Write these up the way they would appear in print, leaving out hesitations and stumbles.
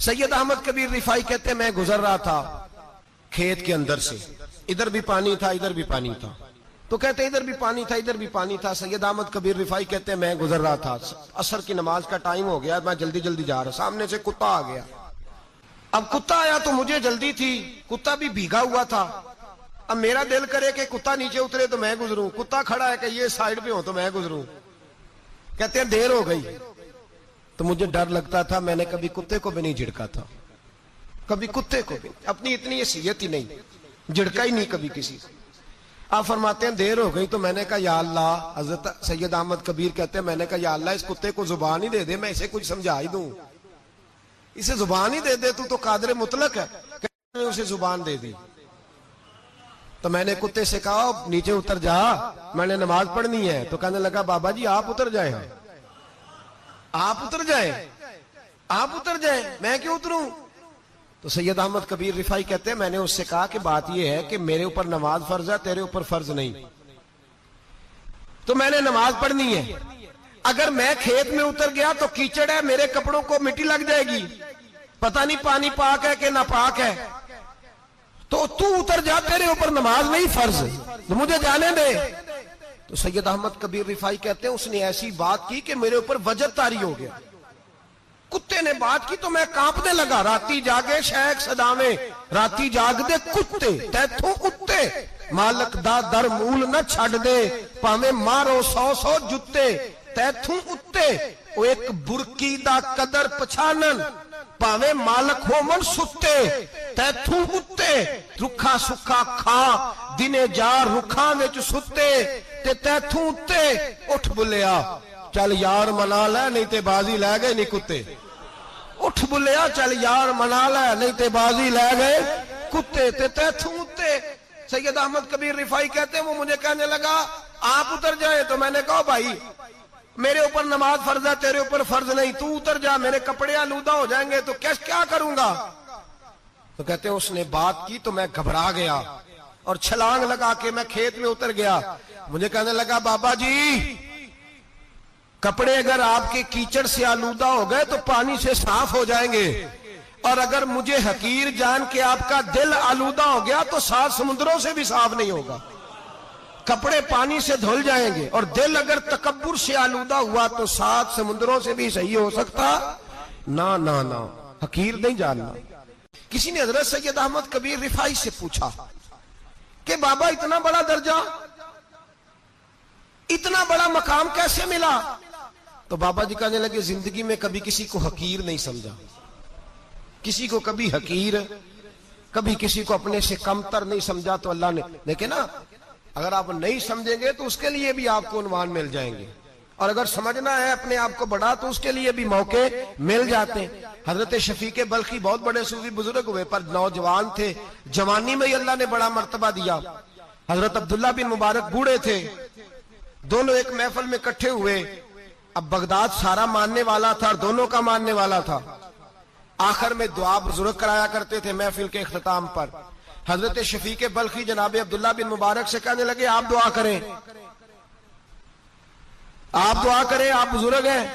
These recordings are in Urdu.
سید احمد کبیر رفائی کہتے ہیں میں گزر رہا تھا کھیت کے اندر سے، ادھر بھی پانی تھا ادھر بھی پانی تھا، تو کہتے ادھر بھی پانی تھا ادھر بھی پانی تھا۔ سید احمد کبیر رفائی کہتے ہیں میں گزر رہا تھا، عصر کی نماز کا ٹائم ہو گیا، میں جلدی جلدی جا رہا، سامنے سے کتا آ گیا۔ اب کتا آیا تو مجھے جلدی تھی، کتا بھی بھیگا ہوا تھا، اب میرا دل کرے کہ کتا نیچے اترے تو میں گزروں، کتا کھڑا ہے کہ یہ سائیڈ پہ ہو تو میں گزروں۔ کہتے ہیں دیر ہو گئی تو مجھے ڈر لگتا تھا، میں نے کبھی کتے کو بھی نہیں جھڑکا تھا، کبھی کتے کو بھی، اپنی اتنی حیثیت ہی نہیں، جھڑکا ہی نہیں کبھی کسی کو۔ آپ فرماتے ہیں دیر ہو گئی تو میں نے کہا یا اللہ، حضرت سید احمد کبیر کہتے ہیں میں نے کہا یا اللہ اس کتے کو زبان ہی دے دے، میں اسے کچھ سمجھا ہی دوں، اسے زبان ہی دے دے، تو قادر مطلق ہے، کہ اسے زبان دے دی۔ تو میں نے کتے سے کہا نیچے اتر جا، میں نے نماز پڑھنی ہے، تو کہنے لگا بابا جی آپ اتر جائیں، آپ اتر جائیں، آپ اتر جائیں، میں کیوں اتروں؟ تو سید احمد کبیر رفائی کہتے ہیں میں نے اس سے کہا کہ بات یہ ہے کہ میرے اوپر نماز فرض ہے، تیرے اوپر فرض نہیں، تو میں نے نماز پڑھنی ہے، اگر میں کھیت میں اتر گیا تو کیچڑ ہے، میرے کپڑوں کو مٹی لگ جائے گی، پتہ نہیں پانی پاک ہے کہ ناپاک ہے، تو اتر جا، تیرے اوپر نماز نہیں فرض، تو مجھے جانے دے۔ تو سید احمد کبیر رفائی کہتے ہیں اس نے ایسی بات کی کہ میرے اوپر وجد طاری ہو گیا، کتے نے بات کی تو میں کانپنے لگا، راتی جاگے شیخ صداویں، راتی جاگ دے کتے تیتھوں اتے، مالک دا در مول نہ چھڑ دے، پاویں مارو 100 جتے تیتھوں اتے، او ایک برکی دا قدر پچھانن، پاویں مالک ہو من ستے تیتھوں اتے، رکھا سکھا کھا دنے جار رکھاں وچ ستے تے تیتھوں اتے، اٹھ بلیا چل یار منا لے نہیں تے بازی لے گئے نہیں کتے، اٹھ بلیا چل یار منا لے نہیں تے بازی لے گئے کتے تے تیتھوں اتے۔ سید احمد کبیر رفائی کہتے ہیں وہ مجھے کہنے لگا آپ اتر جائیں، تو میں نے کہا بھائی میرے اوپر نماز فرض ہے تیرے اوپر فرض نہیں، تو اتر جا، میرے کپڑے آلودہ ہو جائیں گے تو کیا کروں گا؟ تو کہتے ہیں اس نے بات کی تو میں گھبرا گیا اور چھلانگ لگا کے میں کھیت میں اتر گیا۔ مجھے کہنے لگا بابا جی کپڑے اگر آپ کے کیچڑ سے آلودہ ہو گئے تو پانی سے صاف ہو جائیں گے، اور اگر مجھے حقیر جان کے آپ کا دل آلودہ ہو گیا تو 7 سمندروں سے بھی صاف نہیں ہوگا، کپڑے پانی سے دھل جائیں گے، اور دل اگر تکبر سے آلودہ ہوا تو 7 سمندروں سے بھی صحیح ہو سکتا نہ نہ نہ، حقیر نہیں جاننا۔ کسی نے حضرت سید احمد کبیر رفائی سے پوچھا کہ بابا اتنا بڑا درجہ، اتنا بڑا مقام کیسے ملا؟ تو بابا جی کہنے لگے زندگی میں کبھی کسی کو حقیر نہیں سمجھا، کسی کو کبھی حقیر، کبھی کسی کو اپنے سے کمتر نہیں سمجھا، تو اللہ نے دیکھیں نا، اگر آپ نہیں سمجھیں گے تو اس کے لیے بھی آپ کو عنوان مل جائیں گے، اور اگر سمجھنا ہے اپنے آپ کو بڑا تو اس کے لیے بھی موقع مل جاتے ہیں۔ حضرت شفیق بلخی بہت بڑے صوفی بزرگ ہوئے پر نوجوان تھے، جوانی میں ہی اللہ نے بڑا مرتبہ دیا۔ حضرت عبداللہ بن مبارک بوڑھے تھے، دونوں ایک محفل میں اکٹھے ہوئے، اب بغداد سارا ماننے والا تھا اور دونوں کا ماننے والا تھا، آخر میں دعا بزرگ کرایا کرتے تھے محفل کے اختتام پر۔ حضرت شفیق بلخی جناب عبداللہ بن مبارک سے کہنے لگے آپ دعا کریں، آپ دعا کریں، آپ بزرگ ہیں،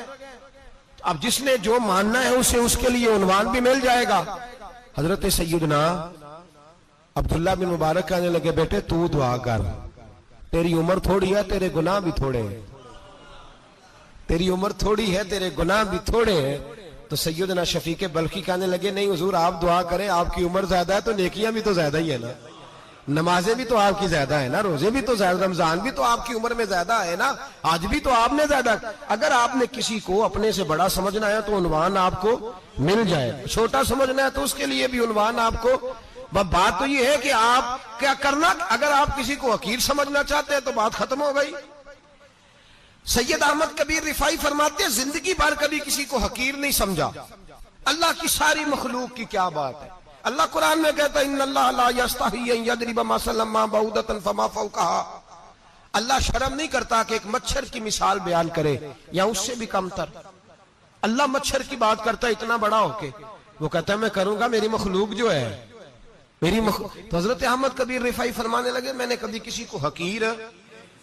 اب جس نے جو ماننا ہے اسے اس کے لیے عنوان بھی مل جائے گا۔ حضرت سیدنا عبداللہ بن مبارک کہنے لگے بیٹے تو دعا کر، تیری عمر تھوڑی ہے تیرے گناہ بھی تھوڑے ہیں، تیری عمر تھوڑی ہے تیرے گناہ بھی تھوڑے ہیں۔ تو سیدنا شفیق بلخی کہنے لگے نہیں حضور آپ دعا کریں، آپ کی عمر زیادہ ہے تو نیکیاں بھی تو زیادہ ہی ہے نا، نمازیں بھی تو آپ کی زیادہ ہے نا، روزے بھی تو زیادہ، رمضان بھی تو آپ کی عمر میں زیادہ ہے نا، آج بھی تو آپ نے زیادہ۔ اگر آپ نے کسی کو اپنے سے بڑا سمجھنا ہے تو عنوان آپ کو مل جائے، چھوٹا سمجھنا ہے تو اس کے لیے بھی عنوان آپ کو۔ بات تو یہ ہے کہ آپ کیا کرنا، اگر آپ کسی کو حقیر سمجھنا چاہتے ہیں تو بات ختم ہو گئی۔ سید احمد کبیر رفائی فرماتے ہیں زندگی بھر کبھی کسی کو حقیر نہیں سمجھا، اللہ کی ساری مخلوق کی کیا بات ہے۔ اللہ قرآن میں کہتا ہے ان اللہ لا یستحی ان یضرب مثلا ما بعوضۃ فما فوقها، اللہ شرم نہیں کرتا کہ ایک مچھر کی مثال بیان کرے یا اس سے بھی کم تر۔ اللہ مچھر کی بات کرتا ہے اتنا بڑا ہو کے، وہ کہتا ہے میں کروں گا، میری مخلوق جو ہے میری تو حضرت احمد کبیر رفائی فرمانے لگے میں نے کبھی کسی کو حقیر،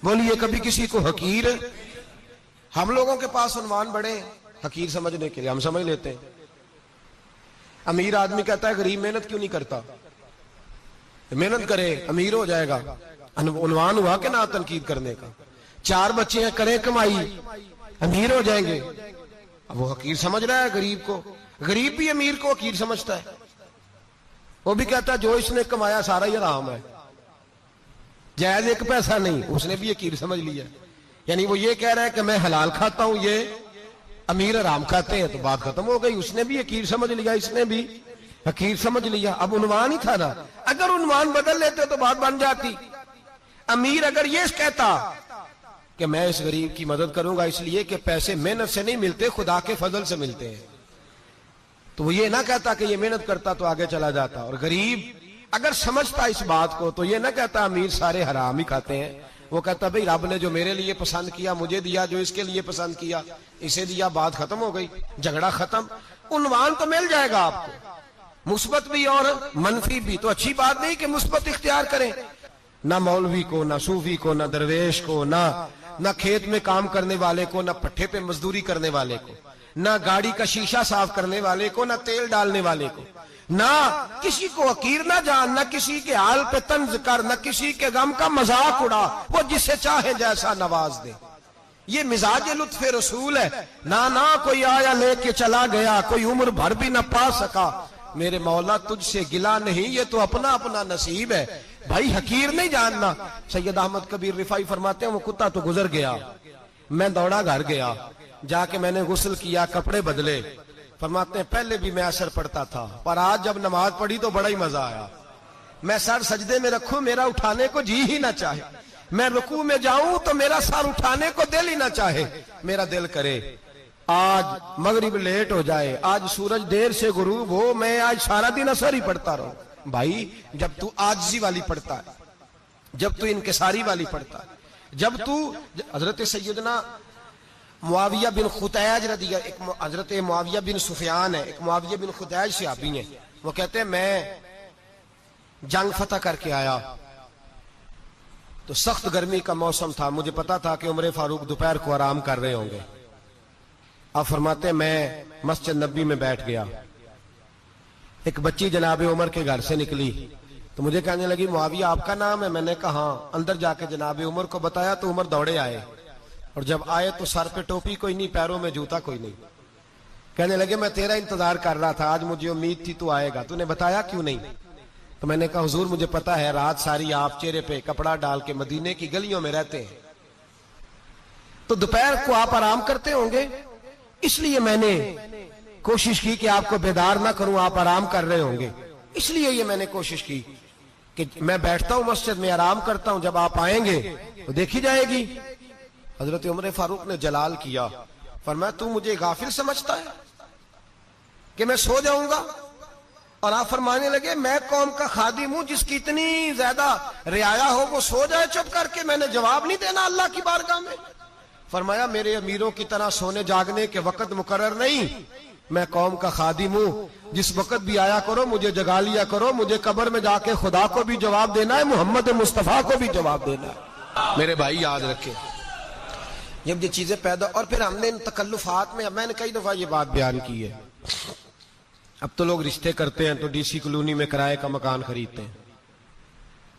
بولیے کبھی کسی کو حقیر، ہم لوگوں کے پاس عنوان بڑے حقیر سمجھنے کے لیے ہم سمجھ لیتے ہیں، امیر آدمی کہتا ہے غریب محنت کیوں نہیں کرتا؟ محنت کرے امیر ہو جائے گا. عنوان ہوا کہ نہ تنقید کرنے کا. 4 بچے ہیں کریں کمائی امیر ہو جائیں گے. اب وہ حقیر سمجھ رہا ہے غریب کو. غریب بھی امیر کو حقیر سمجھتا ہے. وہ بھی کہتا ہے جو اس نے کمایا سارا ہی حرام ہے, جائز 1 پیسہ نہیں. اس نے بھی حقیر سمجھ لیا. یعنی وہ یہ کہہ رہا ہے کہ میں حلال کھاتا ہوں, یہ امیر حرام کھاتے ہیں, تو بات ختم ہو گئی. اس نے بھی حقیر سمجھ لیا, اس نے بھی حقیر سمجھ لیا. اب عنوان ہی تھا نا, اگر عنوان بدل لیتے تو بات بن جاتی. امیر اگر یہ کہتا کہ میں اس غریب کی مدد کروں گا اس لیے کہ پیسے محنت سے نہیں ملتے, خدا کے فضل سے ملتے ہیں, تو وہ یہ نہ کہتا کہ یہ محنت کرتا تو آگے چلا جاتا. اور غریب اگر سمجھتا اس بات کو تو یہ نہ کہتا امیر سارے حرام ہی کھاتے ہیں. وہ کہتا بھئی رب نے جو میرے لیے پسند کیا مجھے دیا, جو اس کے لیے پسند کیا اسے دیا, بات ختم ہو گئی, جھگڑا ختم. عنوان تو مل جائے گا آپ کو, مثبت بھی اور منفی بھی. تو اچھی بات نہیں کہ مثبت اختیار کریں, نہ مولوی کو, نہ صوفی کو, نہ درویش کو, نہ کھیت میں کام کرنے والے کو, نہ پٹھے پہ مزدوری کرنے والے کو, نہ گاڑی کا شیشہ صاف کرنے والے کو, نہ تیل ڈالنے والے کو, نہ کسی کو حقیر نہ جان, نہ کسی کے حال پہ طنز کر, نہ کسی کے غم کا مذاق اڑا. وہ جسے چاہے جیسا نواز دے. یہ مزاج لطف رسول ہے. نہ کوئی آیا لے کے چلا گیا, کوئی عمر بھر بھی نہ پا سکا. میرے مولا تجھ سے گلا نہیں, یہ تو اپنا اپنا نصیب ہے. بھائی حقیر نہیں جاننا. سید احمد کبیر رفاعی فرماتے ہیں وہ کتا تو گزر گیا, میں دوڑا گھر گیا, جا کے میں نے غسل کیا, کپڑے بدلے. فرماتے ہیں پہلے بھی میں اثر پڑتا تھا, پر آج جب نماز پڑھی تو بڑا ہی مزہ آیا. میں سر سجدے میں رکھوں میرا اٹھانے کو جی ہی نہ چاہے, میں رکوع میں جاؤں تو میرا سر اٹھانے کو دل ہی نہ چاہے. میرا دل کرے آج مغرب لیٹ ہو جائے, آج سورج دیر سے غروب ہو, میں آج سارا دن اثر ہی پڑتا رہوں. بھائی جب تو عاجزی والی پڑھتا ہے, جب تو انکساری والی پڑھتا ہے, جب تو حضرت سیدنا معاویہ بن خطیج رضی اللہ, حضرت معاویہ بن سفیان ہے, ایک معاویہ بن خطیج صحابی ہیں. وہ کہتے ہیں میں جنگ فتح کر کے آیا تو سخت گرمی کا موسم تھا, مجھے پتا تھا کہ عمر فاروق دوپہر کو آرام کر رہے ہوں گے. آپ فرماتے ہیں میں مسجد نبی میں بیٹھ گیا, ایک بچی جناب عمر کے گھر سے نکلی تو مجھے کہنے لگی معاویہ آپ کا نام ہے؟ میں نے کہا ہاں. اندر جا کے جناب عمر کو بتایا تو عمر دوڑے آئے, اور جب آئے تو سر پہ ٹوپی کوئی نہیں, پیروں میں جوتا کوئی نہیں. کہنے لگے میں تیرا انتظار کر رہا تھا, آج مجھے امید تھی تو آئے گا, تو نے بتایا کیوں نہیں؟ تو میں نے کہا حضور مجھے پتا ہے رات ساری آپ چہرے پہ کپڑا ڈال کے مدینے کی گلیوں میں رہتے ہیں, تو دوپہر کو آپ آرام کرتے ہوں گے, اس لیے میں نے کوشش کی کہ آپ کو بیدار نہ کروں, آپ آرام کر رہے ہوں گے, اس لیے یہ میں نے کوشش کی کہ میں بیٹھتا ہوں مسجد میں آرام کرتا ہوں, جب آپ آئیں گے تو دیکھی جائے گی. حضرت عمر فاروق نے جلال کیا, فرمایا تو مجھے غافل سمجھتا ہے کہ میں سو جاؤں گا؟ اور آپ فرمانے لگے میں قوم کا خادم ہوں, جس کی اتنی زیادہ رعایا ہو وہ سو جائے چپ کر کے, میں نے جواب نہیں دینا اللہ کی بارگاہ میں؟ فرمایا میرے امیروں کی طرح سونے جاگنے کے وقت مقرر نہیں, میں قوم کا خادم ہوں, جس وقت بھی آیا کرو مجھے جگا لیا کرو, مجھے قبر میں جا کے خدا کو بھی جواب دینا ہے, محمد مصطفیٰ کو بھی جواب دینا ہے. میرے بھائی یاد رکھیں جب یہ چیزیں پیدا, اور پھر ہم نے ان تکلفات میں نے کئی دفعہ یہ بات بیان کی ہے, اب تو لوگ رشتے کرتے ہیں تو ڈی سی کالونی میں کرائے کا مکان خریدتے ہیں,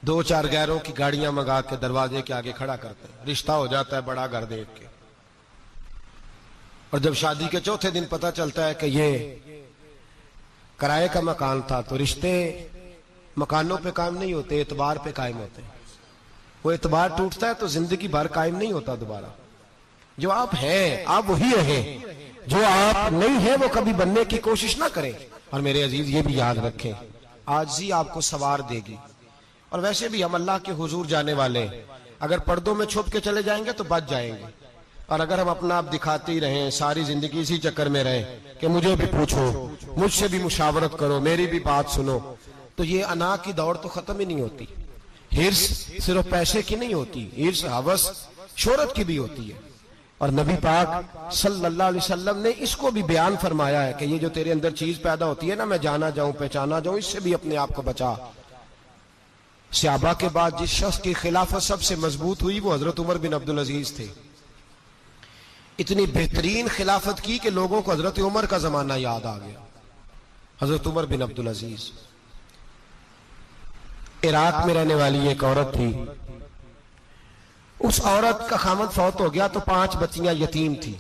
2-4 غیروں کی گاڑیاں منگا کے دروازے کے آگے کھڑا کرتے ہیں, رشتہ ہو جاتا ہے بڑا گھر دیکھ کے, اور جب شادی کے چوتھے دن پتہ چلتا ہے کہ یہ کرائے کا مکان تھا, تو رشتے مکانوں پہ قائم نہیں ہوتے, اعتبار پہ قائم ہوتے ہیں. وہ اعتبار ٹوٹتا ہے تو زندگی بھر قائم نہیں ہوتا دوبارہ. جو آپ ہیں آپ وہی رہیں, جو آپ نہیں ہیں وہ کبھی بننے کی کوشش نہ کریں. اور میرے عزیز یہ بھی یاد رکھیں عاجزی آپ کو سوار دے گی, اور ویسے بھی ہم اللہ کے حضور جانے والے, اگر پردوں میں چھپ کے چلے جائیں گے تو بچ جائیں گے, اور اگر ہم اپنا آپ دکھاتے ہی رہیں ساری زندگی اسی چکر میں رہیں کہ مجھے بھی پوچھو, مجھ سے بھی مشاورت کرو, میری بھی بات سنو, تو یہ انا کی دوڑ تو ختم ہی نہیں ہوتی. ہرس صرف پیسے کی نہیں ہوتی, ہرس ہوس شہرت کی بھی ہوتی ہے. اور نبی پاک صلی اللہ علیہ وسلم نے اس کو بھی بیان فرمایا ہے کہ یہ جو تیرے اندر چیز پیدا ہوتی ہے نا, میں جانا جاؤں پہچانا جاؤں, اس سے بھی اپنے آپ کو بچا. صحابہ کے بعد جس شخص کی خلافت سب سے مضبوط ہوئی وہ حضرت عمر بن عبدالعزیز تھے. اتنی بہترین خلافت کی کہ لوگوں کو حضرت عمر کا زمانہ یاد آ گیا. حضرت عمر بن عبدالعزیز، عراق میں رہنے والی ایک عورت تھی. اس عورت کا خامد فوت ہو گیا تو 5 بچیاں یتیم تھی.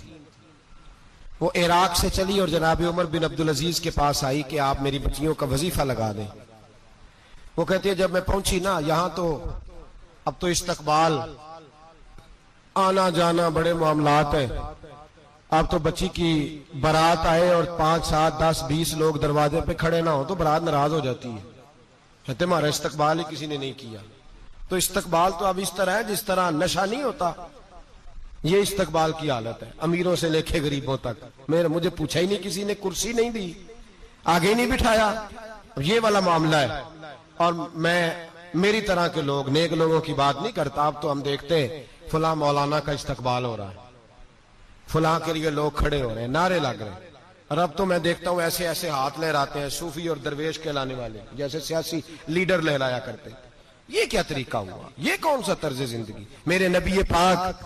وہ عراق سے چلی اور جناب عمر بن عبدالعزیز کے پاس آئی کہ آپ میری بچیوں کا وظیفہ لگا دیں. وہ کہتی ہے جب میں پہنچی نا یہاں تو اب تو استقبال، آنا جانا بڑے معاملات ہیں. اب تو بچی کی بارات آئے اور 5 7 10 20 لوگ دروازے پہ کھڑے نہ ہو تو بارات ناراض ہو جاتی ہے. کہتے ہمارا استقبال ہی کسی نے نہیں کیا. تو استقبال تو اب اس طرح ہے جس طرح نشہ نہیں ہوتا، یہ استقبال کی حالت ہے، امیروں سے لے کے غریبوں تک. مجھے پوچھا ہی نہیں، کسی نے کرسی نہیں دی، آگے نہیں بٹھایا، یہ والا معاملہ ہے. اور میں میری طرح کے لوگ، نیک لوگوں کی بات نہیں کرتا. اب تو ہم دیکھتے ہیں فلاں مولانا کا استقبال ہو رہا ہے، فلاں کے لیے لوگ کھڑے ہو رہے ہیں، نعرے لگ رہے ہیں. اور اب تو میں دیکھتا ہوں ایسے ایسے ہاتھ لہراتے ہیں صوفی اور درویش کہلانے والے، جیسے سیاسی لیڈر لہرایا کرتے ہیں. یہ کیا طریقہ ہوا؟ یہ کون سا طرز زندگی؟ میرے نبی پاک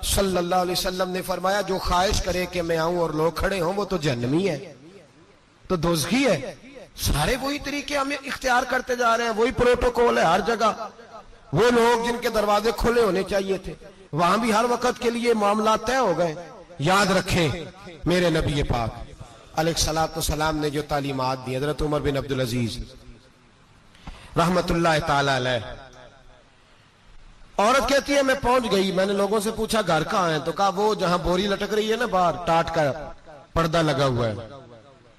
صلی اللہ علیہ وسلم نے فرمایا جو خواہش کرے کہ میں آؤں اور لوگ کھڑے ہوں وہ تو جہنمی ہے، تو دوزخی ہے. سارے وہی طریقے ہم اختیار کرتے جا رہے ہیں، وہی پروٹوکول ہے ہر جگہ. وہ لوگ جن کے دروازے کھلے ہونے چاہیے تھے وہاں بھی ہر وقت کے لیے معاملات طے ہو گئے. یاد رکھیں میرے نبی پاک علیہ الصلوۃ والسلام نے جو تعلیمات دی. حضرت عمر بن عبدالعزیز رحمت اللہ تعالی علیہ، عورت کہتی ہے میں پہنچ گئی، میں نے لوگوں سے پوچھا گھر کہاں ہے، تو کہا وہ جہاں بوری لٹک رہی ہے نا باہر ٹاٹ کا پردہ لگا ہوا ہے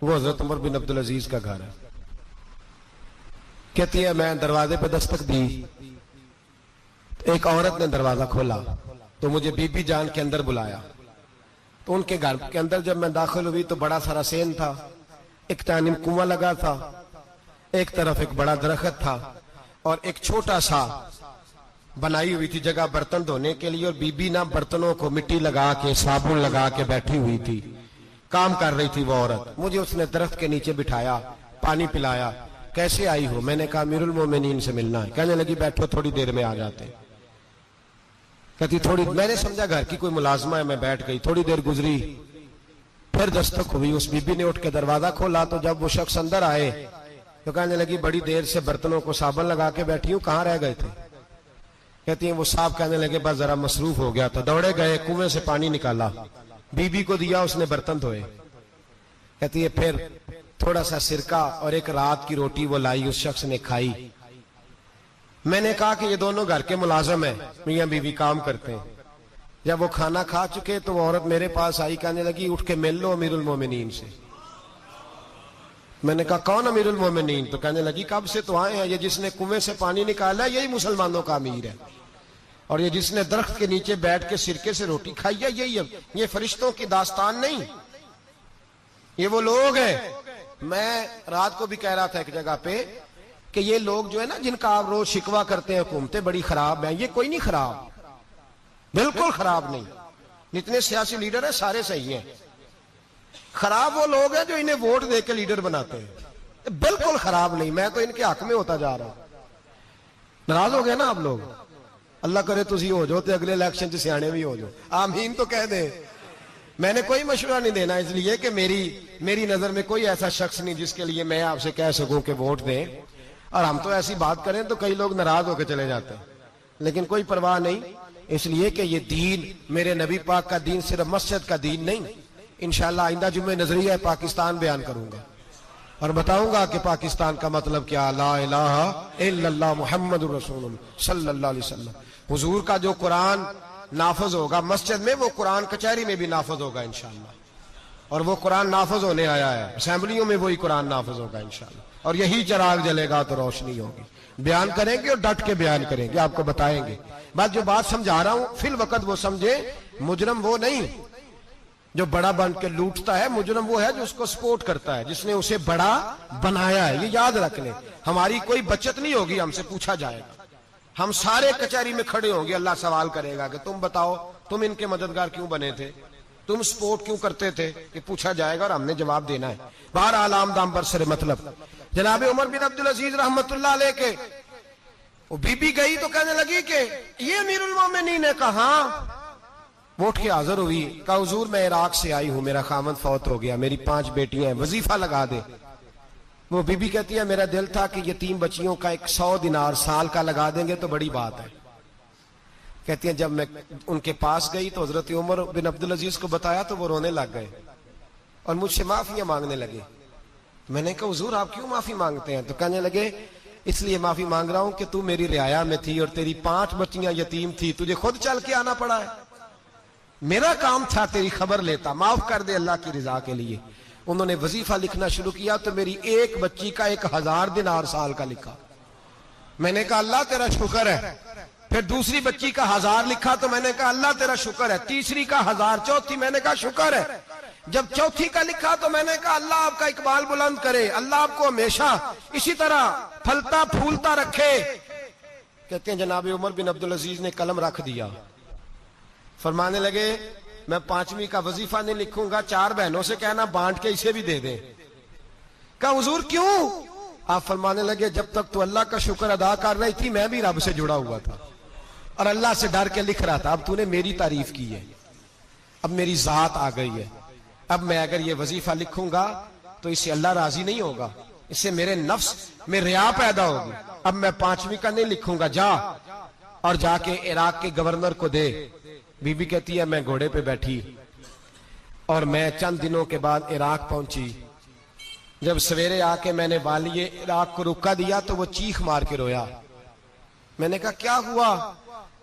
وہ حضرت عمر بن عبدالعزیز کا گھر ہے. کہتی ہے میں دروازے پہ دستک دی، ایک عورت نے دروازہ کھولا تو مجھے بی بی جان کے اندر بلایا. تو ان کے گھر کے اندر جب میں داخل ہوئی تو بڑا سارا سین تھا، ایک جانب کنواں لگا تھا، ایک طرف ایک بڑا درخت تھا اور ایک چھوٹا سا بنائی ہوئی تھی جگہ برتن دھونے کے لیے. اور بی بی نا برتنوں کو مٹی لگا کے صابن لگا کے بیٹھی ہوئی تھی، کام کر رہی تھی وہ عورت. مجھے اس نے درخت کے نیچے بٹھایا، پانی پلایا. کیسے آئی ہو؟ میں نے کہا امیر المومنین سے ملنا ہے. کہنے لگی بیٹھو تھوڑی دیر میں آ جاتے. کہتی تھوڑی، میں نے سمجھا گھر کی کوئی ملازمہ ہے، میں بیٹھ گئی. تھوڑی دیر گزری پھر دستک ہوئی، اس بی بی نے اٹھ کے دروازہ کھولا تو جب وہ شخص اندر آئے تو کہنے لگی بڑی دیر سے برتنوں کو صابن لگا کے بیٹھی ہوں، کہاں رہ گئے تھے؟ کہتی ہیں وہ صاحب کہنے لگے بس ذرا مصروف ہو گیا تھا. دوڑے گئے، کنویں سے پانی نکالا، بی بی کو دیا، اس نے برتن دھوئے. کہتی ہے پھر تھوڑا سا سرکہ اور ایک رات کی روٹی وہ لائی، اس شخص نے کھائی. میں نے کہا کہ یہ دونوں گھر کے ملازم ہیں، میاں بیوی کام کرتے ہیں. جب وہ کھانا کھا چکے تو وہ عورت میرے پاس آئی، کہنے لگی اٹھ کے مل لو امیر المومنین سے. میں نے کہا کون امیر المومنین؟ تو کہنے لگی کب سے تو آئے ہیں، یہ جس نے کنویں سے پانی نکالا یہی مسلمانوں کا امیر ہے، اور یہ جس نے درخت کے نیچے بیٹھ کے سرکے سے روٹی کھائی ہے یہی ہے. یہ فرشتوں کی داستان نہیں، یہ وہ لوگ ہیں. میں رات کو بھی کہہ رہا تھا ایک جگہ پہ کہ یہ لوگ جو ہے نا جن کا آپ روز شکوہ کرتے ہیں حکومتیں بڑی خراب ہیں، یہ کوئی نہیں خراب، بالکل خراب نہیں. جتنے سیاسی لیڈر ہیں سارے صحیح ہیں. خراب وہ لوگ ہیں جو انہیں ووٹ دے کے لیڈر بناتے ہیں، بالکل خراب نہیں. میں تو ان کے حق میں ہوتا جا رہا ہوں. ناراض ہو گئے نا آپ لوگ؟ اللہ کرے تسی ہو جاؤ تو اگلے الیکشن سے سیانے بھی ہو جاؤ. آمین تو کہہ دیں. میں نے کوئی مشورہ نہیں دینا اس لیے کہ میری نظر میں کوئی ایسا شخص نہیں جس کے لیے میں آپ سے کہہ سکوں کہ ووٹ دیں. اور ہم تو ایسی بات کریں تو کئی لوگ ناراض ہو کے چلے جاتے ہیں، لیکن کوئی پرواہ نہیں، اس لیے کہ یہ دین میرے نبی پاک کا دین صرف مسجد کا دین نہیں. انشاءاللہ آئندہ جمعہ نظریہ پاکستان بیان کروں گا اور بتاؤں گا کہ پاکستان کا مطلب کیا، لا الہ الا اللہ محمد رسول اللہ صلی اللہ علیہ وسلم. حضور کا جو قرآن نافذ ہوگا مسجد میں وہ قرآن کچہری میں بھی نافذ ہوگا انشاءاللہ. اور وہ قرآن نافذ ہونے آیا ہے، اسمبلیوں میں وہی قرآن نافذ ہوگا انشاءاللہ. اور یہی چراغ جلے گا تو روشنی ہوگی. بیان کریں گے اور ڈٹ کے بیان کریں گے، آپ کو بتائیں گے. بات جو بات سمجھا رہا ہوں فی الوقت وہ سمجھے. مجرم وہ نہیں جو بڑا بن کے لوٹتا ہے، مجرم وہ ہے جو اس کو سپورٹ کرتا ہے، جس نے اسے بڑا بنایا ہے. یہ یاد رکھ لیں. ہماری کوئی بچت نہیں ہوگی، ہم سے پوچھا جائے گا. ہم سارے کچہری میں کھڑے ہوں گے، اللہ سوال کرے گا کہ تم بتاؤ تم ان کے مددگار کیوں بنے تھے، تم سپورٹ کیوں کرتے تھے. یہ پوچھا جائے گا اور ہم نے جواب دینا ہے. بہرحال عام دام پر سر مطلب جناب عمر بن عبدالعزیز رحمت اللہ علیہ کے وہ بی بی گئی تو کہنے لگی کہ یہ امیر المومنین نے کہا. وہ اٹھ کے حاضر ہوئی، کہا حضور میں عراق سے آئی ہوں، میرا خامد فوت ہو گیا، میری 5 بیٹیاں ہیں، وظیفہ لگا دے. وہ بی بی کہتی ہے میرا دل تھا کہ یتیم بچیوں کا 100 دینار سال کا لگا دیں گے تو بڑی بات ہے. کہتی ہیں جب میں ان کے پاس گئی تو حضرت عمر بن عبدالعزیز کو بتایا تو وہ رونے لگ گئے اور مجھ سے معافیاں مانگنے لگے. میں نے کہا حضور آپ کیوں معافی مانگتے ہیں؟ تو کہنے لگے اس لیے معافی مانگ رہا ہوں کہ تو میری رعایا میں تھی اور تیری 5 بچیاں یتیم تھی, تجھے خود چل کے آنا پڑا ہے. میرا کام تھا تیری خبر لیتا, معاف کر دے اللہ کی رضا کے لیے. انہوں نے وظیفہ لکھنا شروع کیا تو میری ایک بچی کا 1000 دینار سال کا لکھا. میں نے کہا اللہ تیرا شکر ہے. پھر دوسری بچی کا 1000 لکھا تو میں نے کہا اللہ تیرا شکر ہے. تیسری کا 1000, چوتھی میں نے کہا شکر ہے. جب چوتھی کا لکھا تو میں نے کہا اللہ آپ کا اقبال بلند کرے, اللہ آپ کو ہمیشہ اسی طرح پھلتا پھولتا رکھے. کہتے ہیں جناب عمر بن عبدالعزیز نے قلم رکھ دیا, فرمانے لگے میں 5ویں کا وظیفہ نہیں لکھوں گا, 4 بہنوں سے کہنا بانٹ کے اسے بھی دے دیں. کہا حضور کیوں؟ آپ فرمانے لگے جب تک تو اللہ کا شکر ادا کر رہی تھی میں بھی رب سے جڑا ہوا تھا اور اللہ سے ڈر کے لکھ رہا تھا. اب تو نے میری تعریف کی ہے, اب میری ذات آ گئی ہے, اب میں اگر یہ وظیفہ لکھوں گا تو اس سے اللہ راضی نہیں ہوگا, اس سے میرے نفس میں ریا پیدا ہوگی. اب میں 5ویں کا نہیں لکھوں گا, جا اور جا کے عراق کے گورنر کو دے. بی بی کہتی ہے میں گھوڑے پہ بیٹھی اور میں چند دنوں کے بعد عراق پہنچی. جب سویرے آ کے میں نے والی عراق کو رکا دیا تو وہ چیخ مار کے رویا. میں نے کہا کیا ہوا؟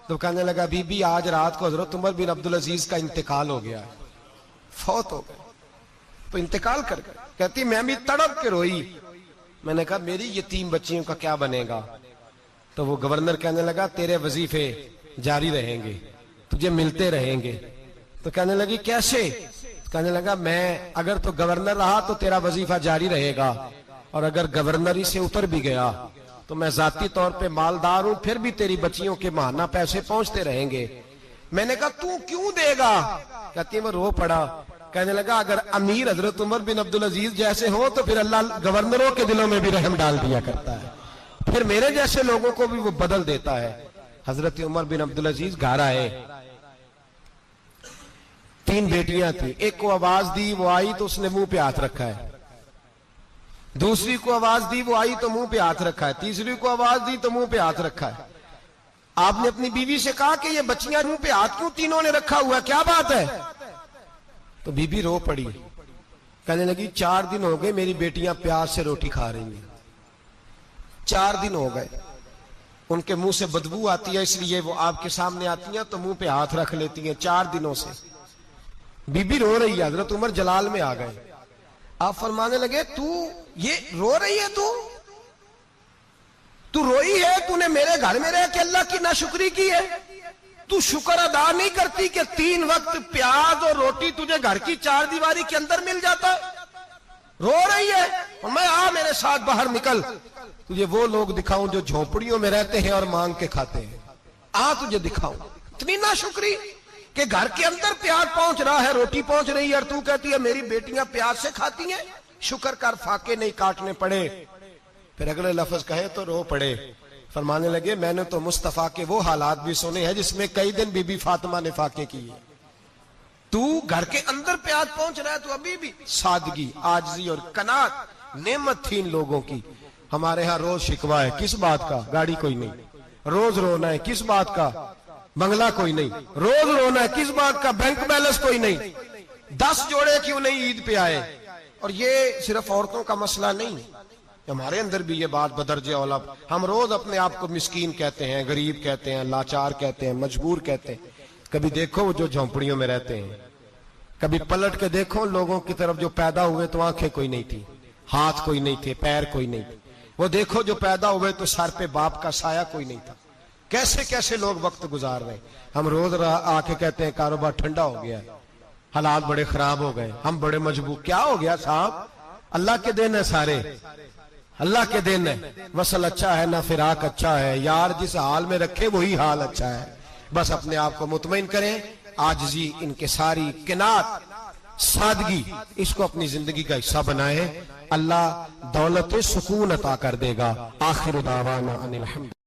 تو کہنے لگا بی بی آج رات کو حضرت عمر بن عبدالعزیز کا انتقال ہو گیا, فوت ہو گئے, تو انتقال کر گئے. کہتی میں بھی تڑپ کے روئی. میں نے کہا میری یتیم بچیوں کا کیا بنے گا؟ تو وہ گورنر کہنے لگا تیرے وظیفے جاری رہیں گے, تجھے ملتے رہیں گے. تو کہنے لگی کیسے؟ کہنے لگا میں اگر تو گورنر رہا تو تیرا وظیفہ جاری رہے گا, اور اگر گورنری سے اتر بھی گیا تو میں ذاتی طور پہ مالدار ہوں, پھر بھی تیری بچیوں کے ماہانہ پیسے پہنچتے رہیں گے. میں نے کہا تو کیوں دے گا؟ کہتی ہے وہ رو پڑا. کہنے لگا اگر امیر حضرت عمر بن عبدالعزیز جیسے ہو تو پھر اللہ گورنروں کے دلوں میں بھی رحم ڈال دیا کرتا ہے, پھر میرے جیسے لوگوں کو بھی وہ بدل دیتا ہے. حضرت عمر بن عبدالعزیز گھر آئے, 3 بیٹیاں تھیں. ایک کو آواز دی وہ آئی تو اس نے منہ پہ ہاتھ رکھا ہے, دوسری کو آواز دی وہ آئی تو منہ پہ ہاتھ رکھا ہے, تیسری کو آواز دی تو منہ پہ ہاتھ رکھا ہے. آپ نے اپنی بیوی سے کہا کہ یہ بچیاں منہ پہ ہاتھ کیوں تینوں نے رکھا ہوا ہے, کیا بات ہے؟ تو بی بی رو پڑی, کہنے لگی 4 دن ہو گئے میری بیٹیاں پیاس سے روٹی کھا رہی ہیں, 4 دن ہو گئے. ان کے منہ سے بدبو آتی ہے اس لیے وہ آپ کے سامنے آتی ہیں تو منہ پہ ہاتھ رکھ لیتی ہیں 4 دنوں سے. بی بی رو رہی ہے, حضرت عمر جلال میں آ گئے. آپ فرمانے لگے تو یہ رو رہی ہے, تو روئی ہے, تو نے میرے گھر میں رہ کے اللہ کی ناشکری کی ہے, تو شکر ادا نہیں کرتی کہ 3 وقت پیاز اور روٹی تجھے گھر کی 4 دیواری کے اندر مل جاتا ہے؟ رو رہی ہے. اور میں آ میرے ساتھ باہر نکل, تجھے وہ لوگ دکھاؤں جو جھونپڑیوں میں رہتے ہیں اور مانگ کے کھاتے ہیں. آ تجھے دکھاؤں. اتنی ناشکری کہ گھر کے اندر پیاز پہنچ رہا ہے, روٹی پہنچ رہی ہے, اور تو کہتی ہے میری بیٹیاں پیاز سے کھاتی ہیں, شکر کر فاقے نہیں کاٹنے پڑے. پھر اگلے لفظ کہے تو رو پڑے. فرمانے لگے میں نے تو مصطفیٰ کے وہ حالات بھی سنے ہیں جس میں کئی دن بی بی فاطمہ نے فاقے کیے. تو گھر کے اندر پیاز پہنچ رہا ہے, تو ابھی بھی سادگی, عاجزی اور قناعت نعمت تھی ان لوگوں کی. ہمارے ہاں روز شکوا ہے, کس بات کا؟ گاڑی کوئی نہیں. روز رونا ہے, کس بات کا؟ بنگلہ کوئی نہیں. روز رونا ہے, کس بات کا؟ بینک بیلنس کوئی نہیں. 10 جوڑے کیوں نہیں عید پہ آئے؟ اور یہ صرف عورتوں کا مسئلہ نہیں, ہمارے اندر بھی یہ بات بدرجہ اولا. ہم روز اپنے آپ کو مسکین کہتے ہیں, غریب کہتے ہیں, لاچار کہتے ہیں, مجبور کہتے ہیں. کبھی دیکھو وہ جو جھونپڑیوں میں رہتے ہیں, کبھی پلٹ کے دیکھو لوگوں کی طرف جو پیدا ہوئے تو آنکھیں کوئی نہیں تھی, ہاتھ کوئی نہیں تھے, پیر کوئی نہیں تھے. وہ دیکھو جو پیدا ہوئے تو سر پہ باپ کا سایہ کوئی نہیں تھا. کیسے کیسے لوگ وقت گزار رہے ہیں. ہم روز آ کے کہتے ہیں کاروبار ٹھنڈا ہو گیا, حالات بڑے خراب ہو گئے, ہم بڑے مجبور. کیا ہو گیا صاحب؟ اللہ کے دن ہے, سارے اللہ کے دن ہے. وصل اچھا ہے نہ فراق اچھا ہے, یار جس حال میں رکھے وہی حال اچھا ہے. بس اپنے آپ کو مطمئن کریں, عاجزی, ان کے ساری قناعت, سادگی, اس کو اپنی زندگی کا حصہ بنائیں. اللہ دولت سکون عطا کر دے گا. آخر دعوانا ان الحمد.